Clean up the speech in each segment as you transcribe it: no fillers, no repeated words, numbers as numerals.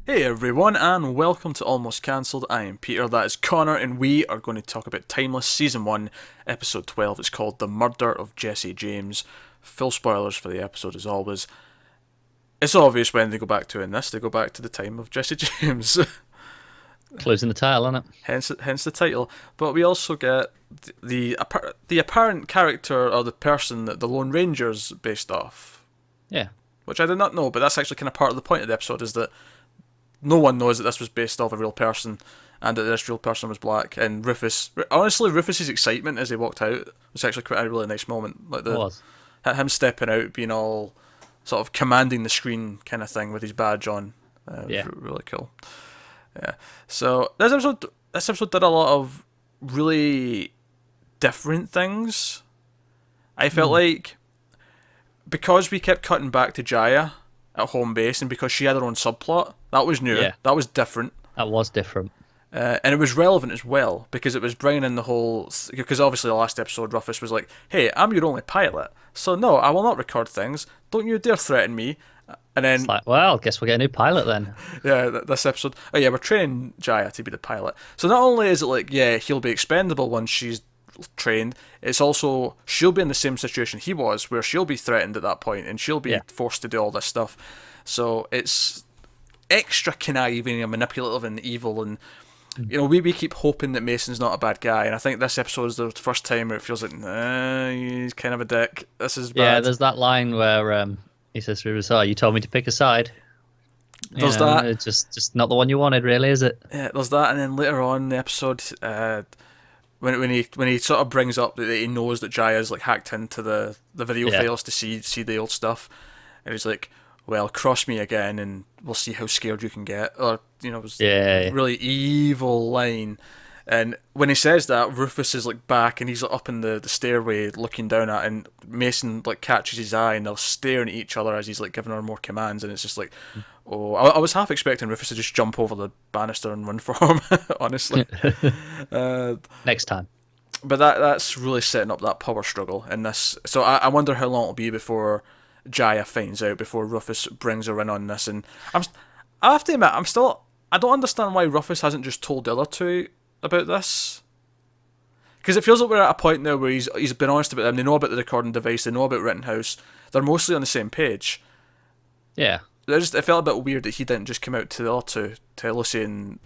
Hey everyone, and welcome to Almost Cancelled. I am Peter, that is Connor, and we are going to talk about Timeless Season 1, Episode 12. It's called The Murder of Jesse James. Full spoilers for the episode as always. It's obvious when they go back to in this, they go back to the time of Jesse James. Closing the title, isn't it? hence the title. But we also get the apparent character or the person that the Lone Ranger's based off. Yeah. Which I did not know, but that's actually kind of part of the point of the episode, is that no one knows that this was based off a real person and that this real person was black. And Rufus's excitement as he walked out was actually quite a really nice moment. Like It was. him stepping out, being all sort of commanding the screen kind of thing with his badge on. Yeah. Was really cool. Yeah. So this episode did a lot of really different things. I felt like because we kept cutting back to Jaya at home base, and because she had her own subplot, that was new. Yeah. That was different. That was different. And it was relevant as well, because it was bringing in the whole... Because obviously the last episode, Rufus was like, hey, I'm your only pilot, so no, I will not record things. Don't you dare threaten me. And then... It's like, well, guess we'll get a new pilot then. Yeah, this episode... Oh yeah, we're training Jaya to be the pilot. So not only is it like, yeah, he'll be expendable once she's trained, it's also she'll be in the same situation he was, where she'll be threatened at that point, and she'll be forced to do all this stuff. So it's extra conniving and manipulative and evil, and you know, we keep hoping that Mason's not a bad guy, and I think this episode is the first time where it feels like, nah, he's kind of a dick. This is bad. Yeah, there's that line where he says to Rivers, "Oh, you told me to pick a side." There's that. It's just not the one you wanted, really, is it? Yeah, there's that, and then later on in the episode, when he sort of brings up that he knows that Jaya's like hacked into the video files to see the old stuff, and he's like, well, cross me again and we'll see how scared you can get. Or, you know, it was a really evil line. And when he says that, Rufus is like back and he's like up in the stairway looking down at it, and Mason like catches his eye and they're staring at each other as he's like giving her more commands, and it's just like, oh, I was half expecting Rufus to just jump over the banister and run for him, honestly. Next time. But that's really setting up that power struggle in this. So I wonder how long it'll be before Jaya finds out, before Rufus brings her in on this. And I have to admit, I don't understand why Rufus hasn't just told the other two about this. Because it feels like we're at a point now where he's been honest about them. They know about the recording device. They know about Rittenhouse. They're mostly on the same page. Yeah. It felt a bit weird that he didn't just come out to the other two, to Lucy and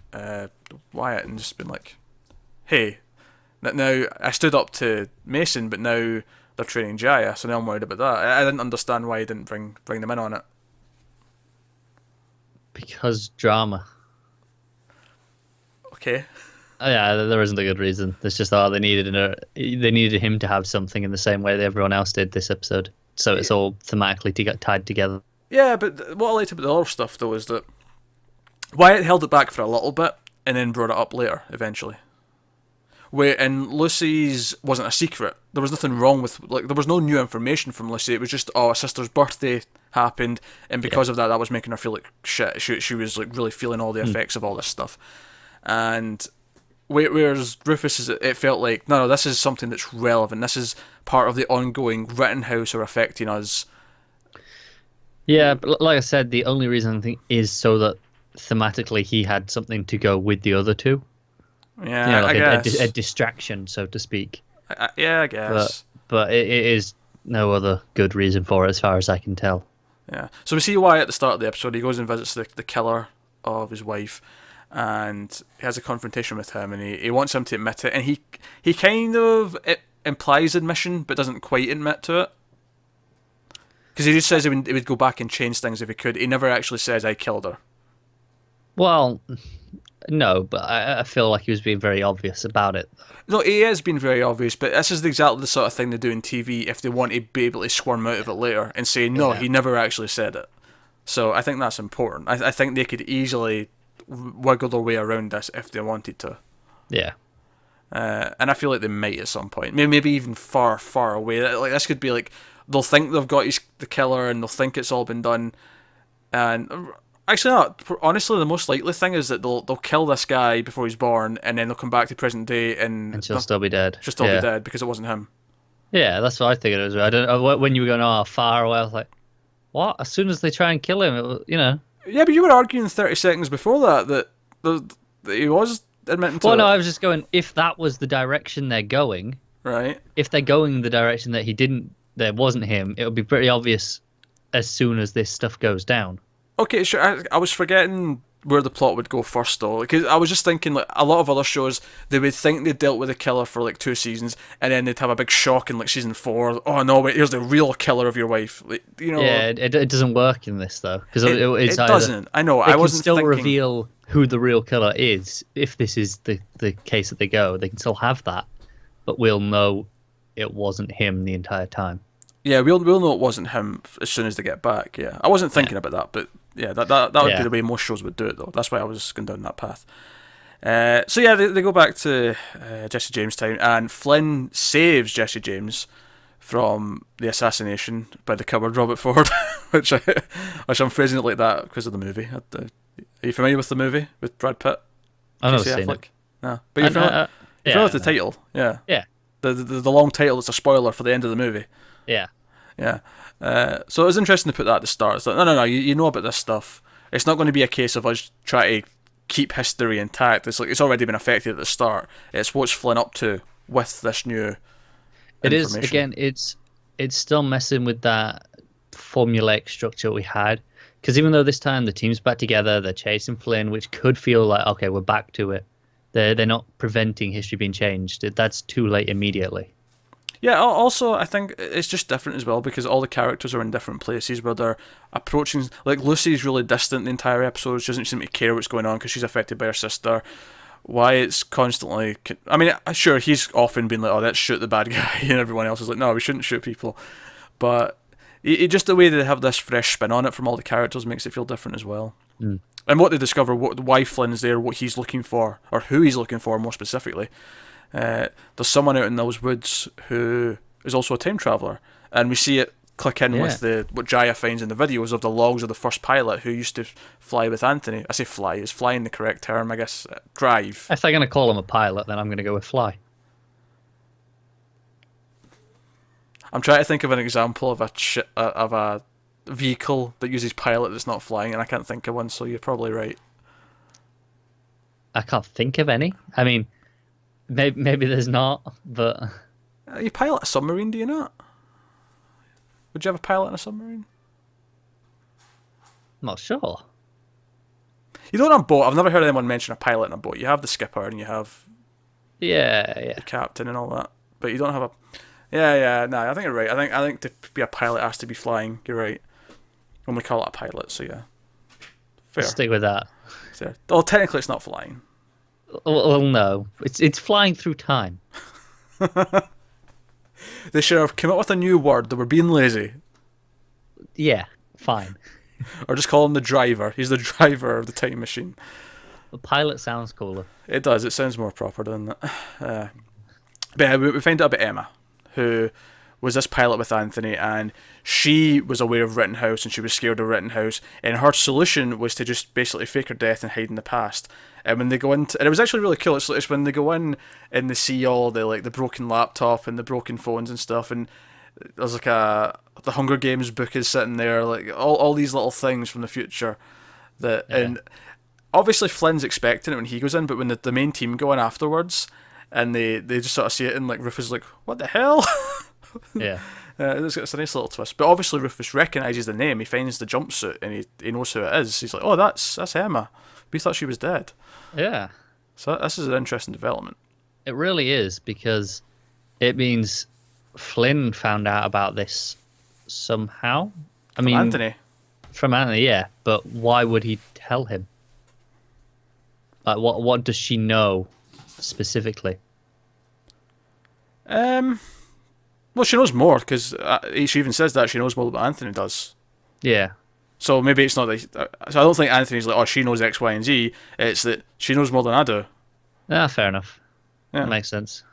Wyatt, and just been like, hey, now I stood up to Mason, but now they're training Jaya, so now I'm worried about that. I didn't understand why he didn't bring them in on it. Because drama. Okay. Oh, yeah, there isn't a good reason. It's just they needed him to have something in the same way that everyone else did this episode. So it's all thematically tied together. Yeah, but what I liked about the other stuff though is that Wyatt held it back for a little bit and then brought it up later, eventually. And Lucy's wasn't a secret. There was nothing wrong with, like, there was no new information from Lucy. It was just, oh, a sister's birthday happened, and because of that was making her feel like shit. She was like really feeling all the effects of all this stuff. And whereas Rufus, it felt like, no, this is something that's relevant. This is part of the ongoing Rittenhouse are affecting us. Yeah, but like I said, the only reason I think is so that thematically he had something to go with the other two. Yeah, like I guess. A distraction, so to speak. Yeah, I guess. But it is no other good reason for it, as far as I can tell. Yeah. So we see why at the start of the episode he goes and visits the killer of his wife, and he has a confrontation with him, and he wants him to admit it, and he kind of implies admission, but doesn't quite admit to it. Because he just says he would go back and change things if he could. He never actually says, I killed her. Well, no, but I feel like he was being very obvious about it. No, he has been very obvious, but this is exactly the sort of thing they do in TV if they want to be able to squirm out of it later and say, no, he never actually said it. So I think that's important. I think they could easily wiggle their way around this if they wanted to. Yeah. And I feel like they might at some point. Maybe even far, far away. Like, this could be like, they'll think they've got the killer and they'll think it's all been done. And actually, not. Honestly, the most likely thing is that they'll kill this guy before he's born, and then they'll come back to present day and she'll still be dead. She'll still be dead because it wasn't him. Yeah, that's what I figured it was. I don't know when you were going, far away. I was like, what? As soon as they try and kill him, Yeah, but you were arguing 30 seconds before that he was admitting to Well, it. no, I was just going, if that was the direction they're going, Right. if they're going the direction that there wasn't him, it would be pretty obvious as soon as this stuff goes down. Okay, sure. I was forgetting where the plot would go first, though. Because I was just thinking, like, a lot of other shows, they would think they dealt with a killer for, like, 2 seasons, and then they'd have a big shock in, like, season 4. Oh, no, wait, here's the real killer of your wife. Like, you know. Yeah, it doesn't work in this, though. Because it doesn't. I know. They I wasn't can still thinking... reveal who the real killer is, if this is the case that they go. They can still have that, but we'll know it wasn't him the entire time. Yeah, we'll know it wasn't him as soon as they get back. Yeah, I wasn't thinking about that, but yeah, that would be the way most shows would do it, though. That's why I was going down that path. So yeah, they go back to Jesse James' time, and Flynn saves Jesse James from the assassination by the coward Robert Ford, which I'm phrasing it like that because of the movie. Are you familiar with the movie with Brad Pitt? I've never seen it. No, but you're familiar with the title, yeah. Yeah. The long title is a spoiler for the end of the movie. Yeah. Yeah. So it was interesting to put that at the start. It's like, no, you know about this stuff. It's not going to be a case of us trying to keep history intact. It's like it's already been affected at the start. It's what's Flynn up to with this new It is, information. again, it's still messing with that formulaic structure we had. Because even though this time the team's back together, they're chasing Flynn, which could feel like, okay, we're back to it. They're not preventing history being changed. That's too late immediately. Yeah, also, I think it's just different as well because all the characters are in different places where they're approaching... Like, Lucy's really distant the entire episode. She doesn't seem to care what's going on because she's affected by her sister. Wyatt's constantly... I mean, sure, he's often been like, oh, let's shoot the bad guy, and everyone else is like, no, we shouldn't shoot people. But just the way they have this fresh spin on it from all the characters makes it feel different as well. Mm. And what they discover, why Flynn's there, what he's looking for, or who he's looking for more specifically. There's someone out in those woods who is also a time traveller, and we see it click in with what Jaya finds in the videos of the logs of the first pilot who used to fly with Anthony. I say fly, is flying the correct term, I guess. Drive. If they're going to call him a pilot, then I'm going to go with fly. I'm trying to think of an example of a vehicle that uses pilot that's not flying, and I can't think of one, so you're probably right. I can't think of any. I mean, maybe there's not, but... You pilot a submarine, do you not? Would you have a pilot in a submarine? I'm not sure. You don't on a boat. I've never heard anyone mention a pilot in a boat. You have the skipper and you have the captain and all that, but you don't have a... Yeah, no, I think you're right. I think to be a pilot has to be flying. You're right. When we call it a pilot, so yeah. Fair. Stick with that. Fair. Well, technically it's not flying. Well, no. It's flying through time. They should have come up with a new word. They were being lazy. Yeah, fine. Or just call him the driver. He's the driver of the time machine. The pilot sounds cooler. It does. It sounds more proper, doesn't it? But yeah, we find out about Emma, who was this pilot with Anthony, and she was aware of Rittenhouse and she was scared of Rittenhouse, and her solution was to just basically fake her death and hide in the past. And when they go into, and it was actually really cool. It's when they go in and they see all the broken laptop and the broken phones and stuff, and there's like the Hunger Games book is sitting there, like all these little things from the future and obviously Flynn's expecting it when he goes in, but when the main team go in afterwards and they just sort of see it, and like Rufus is like, what the hell? Yeah. It's a nice little twist, but obviously Rufus recognises the name. He finds the jumpsuit and he knows who it is. He's like, oh, that's Emma. We thought she was dead. Yeah. So this is an interesting development. It really is, because it means Flynn found out about this somehow. From Anthony, yeah. But why would he tell him? Like, what does she know specifically? Well, she knows more because she even says that she knows more than Anthony does. Yeah. So maybe it's not that. So I don't think Anthony's like, oh, she knows X, Y, and Z. It's that she knows more than I do. Fair enough. Yeah. That makes sense.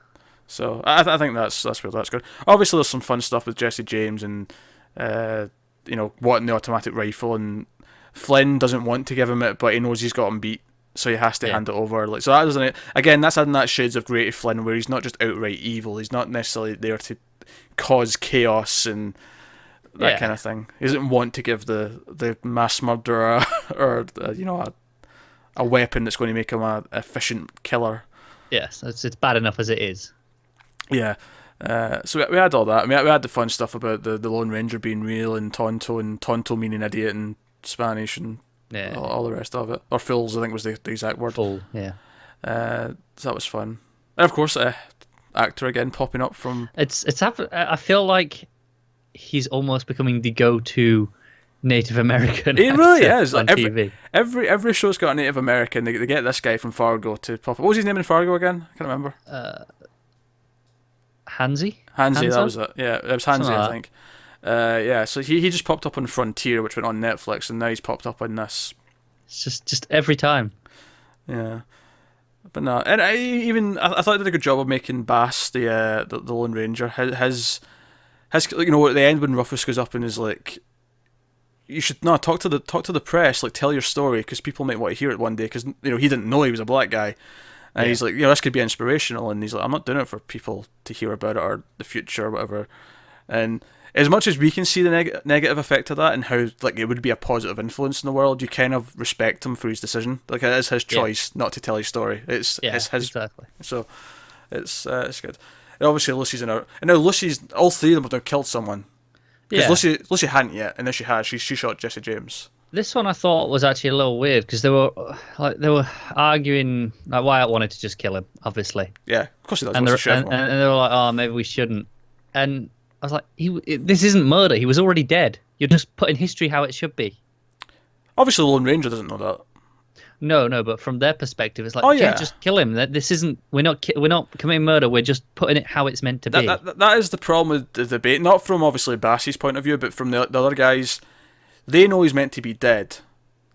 So I think that's where that's good. Obviously, there's some fun stuff with Jesse James and wanting the automatic rifle, and Flynn doesn't want to give him it, but he knows he's got him beat, so he has to hand it over. Like, so that doesn't. Again, that's adding that shades of grey to Flynn, where he's not just outright evil. He's not necessarily there to cause chaos and that kind of thing. He doesn't want to give the mass murderer or a weapon that's going to make him a efficient killer. Yes, it's bad enough as it is. Yeah. So we had all that. I mean, we had the fun stuff about the Lone Ranger being real and Tonto meaning idiot in Spanish and all the rest of it. Or fools, I think was the exact word. Fool, yeah. So that was fun. And of course, actor again popping up from... I feel like he's almost becoming the go-to Native American. He really is. On TV. Every show's got a Native American. They get this guy from Fargo to pop up. What was his name in Fargo again? I can't remember. Hansi, that was it. Yeah, it was Hansi, I think. So he just popped up on Frontier, which went on Netflix, and now he's popped up on this. It's just every time. Yeah. But no, and I thought he did a good job of making Bass the Lone Ranger. His at the end when Rufus goes up and is like, you should talk to the press, like tell your story because people might want to hear it one day because he didn't know he was a black guy, and he's like, this could be inspirational, and he's like, I'm not doing it for people to hear about it or the future or whatever. And as much as we can see the negative effect of that and how like it would be a positive influence in the world, you kind of respect him for his decision. Like it is his choice not to tell his story. It's his exactly. So it's good. And obviously Lucy's in her, and now Lucy's all three of them have now killed someone. Because Lucy hadn't yet, and then she had. She shot Jesse James. This one I thought was actually a little weird because they were arguing. Like Wyatt wanted to just kill him, obviously. Yeah, of course he does. And they were like, "Oh, maybe we shouldn't." And I was like, "This isn't murder. He was already dead. You're just putting history how it should be." Obviously, the Lone Ranger doesn't know that. No, but from their perspective, it's like, just kill him. This isn't. We're not committing murder. We're just putting it how it's meant to be. That is the problem with the debate. Not from obviously Bassie's point of view, but from the other guys. They know he's meant to be dead,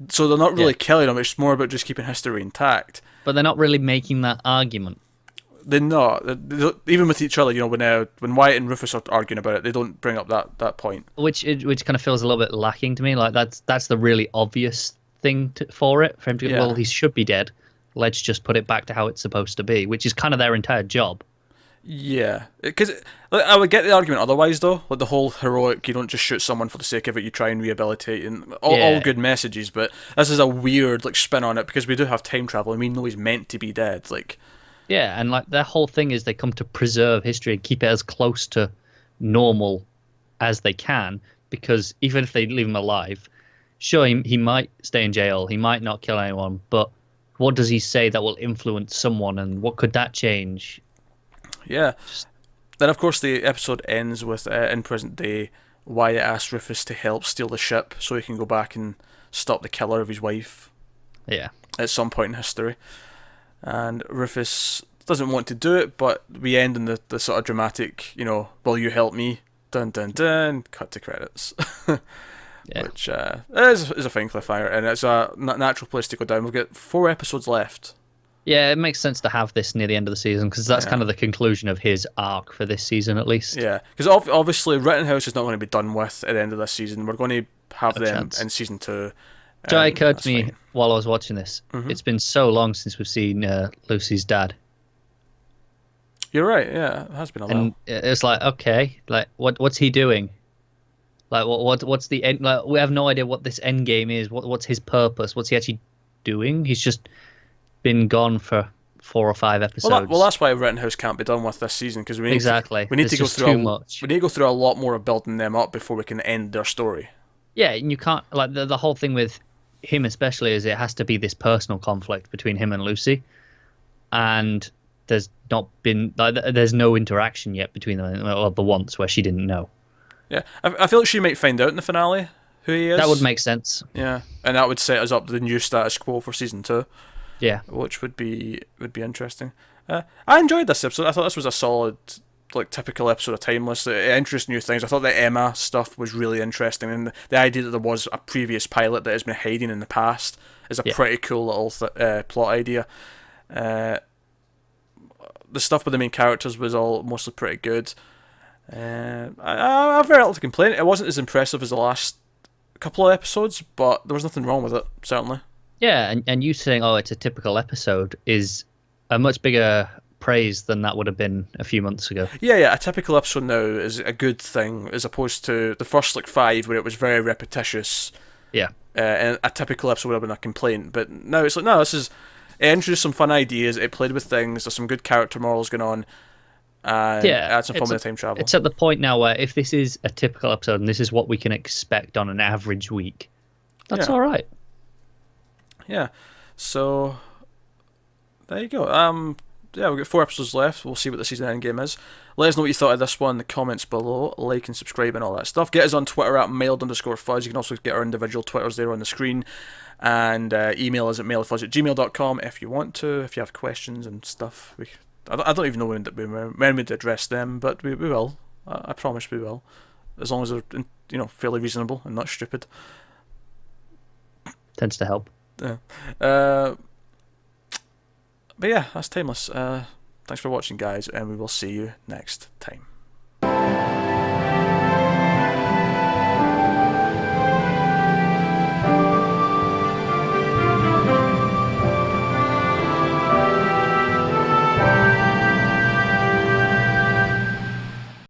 so they're not really killing him. It's more about just keeping history intact. But they're not really making that argument. They're not. Even with each other, when Wyatt and Rufus are arguing about it, they don't bring up that point. Which kind of feels a little bit lacking to me. Like that's the really obvious thing for him to go, well, he should be dead. Let's just put it back to how it's supposed to be, which is kind of their entire job. Yeah, because I would get the argument otherwise, though. Like the whole heroic, you don't just shoot someone for the sake of it, you try and rehabilitate, and all good messages, but this is a weird spin on it because we do have time travel and we know he's meant to be dead. Yeah, and their whole thing is they come to preserve history and keep it as close to normal as they can, because even if they leave him alive, sure, he might stay in jail, he might not kill anyone, but what does he say that will influence someone, and what could that change? Yeah. Then, of course, the episode ends with, in present day, Wyatt asks Rufus to help steal the ship so he can go back and stop the killer of his wife. Yeah. At some point in history. And Rufus doesn't want to do it, but we end in the sort of dramatic, will you help me? Dun dun dun, cut to credits. Yeah. Which is a fine cliffhanger, and it's a natural place to go down. We've got 4 episodes left. Yeah, it makes sense to have this near the end of the season, because that's kind of the conclusion of his arc for this season, at least. Yeah, because obviously Rittenhouse is not going to be done with at the end of this season. We're going to have them in season 2. It occurred to me while I was watching this, it's been so long since we've seen Lucy's dad. You're right, yeah, it has been a while. And it's like, okay, what's he doing? What's the end? We have no idea what this end game is. What's his purpose? What's he actually doing? He's just been gone for 4 or 5 episodes. Well, that's why Rittenhouse can't be done with this season, because we need to go through too much. We need to go through a lot more of building them up before we can end their story. Yeah, and you can't the whole thing with him especially is it has to be this personal conflict between him and Lucy, and there's not been there's no interaction yet between them, or the once where she didn't know. Yeah, I feel like she might find out in the finale who he is. That would make sense. Yeah, and that would set us up to the new status quo for season 2. Yeah, which would be interesting. I enjoyed this episode. I thought this was a solid, typical episode of Timeless. It introduced new things. I thought the Emma stuff was really interesting, and the idea that there was a previous pilot that has been hiding in the past is a pretty cool little plot idea. The stuff with the main characters was all mostly pretty good. I have very little to complain. It wasn't as impressive as the last couple of episodes, but there was nothing wrong with it, certainly. Yeah, and you saying, oh, it's a typical episode is a much bigger praise than that would have been a few months ago. Yeah. A typical episode now is a good thing, as opposed to the first 5 where it was very repetitious. Yeah. And a typical episode would have been a complaint, but now it's no, this is. It introduced some fun ideas. It played with things. There's some good character morals going on. And add some fun with the time travel. It's at the point now where if this is a typical episode and this is what we can expect on an average week, that's all right. Yeah. So there you go. We've got 4 episodes left. We'll see what the season end game is. Let us know what you thought of this one in the comments below. Like and subscribe and all that stuff. Get us on Twitter at mailed_fuzz. You can also get our individual Twitters there on the screen. And email us at mailedfuzz@gmail.com if you want to. If you have questions and stuff. I don't even know when we'd address them, but we will. I promise we will. As long as they're fairly reasonable and not stupid. Tends to help. Yeah. But yeah, that's Timeless. Thanks for watching, guys, and we will see you next time.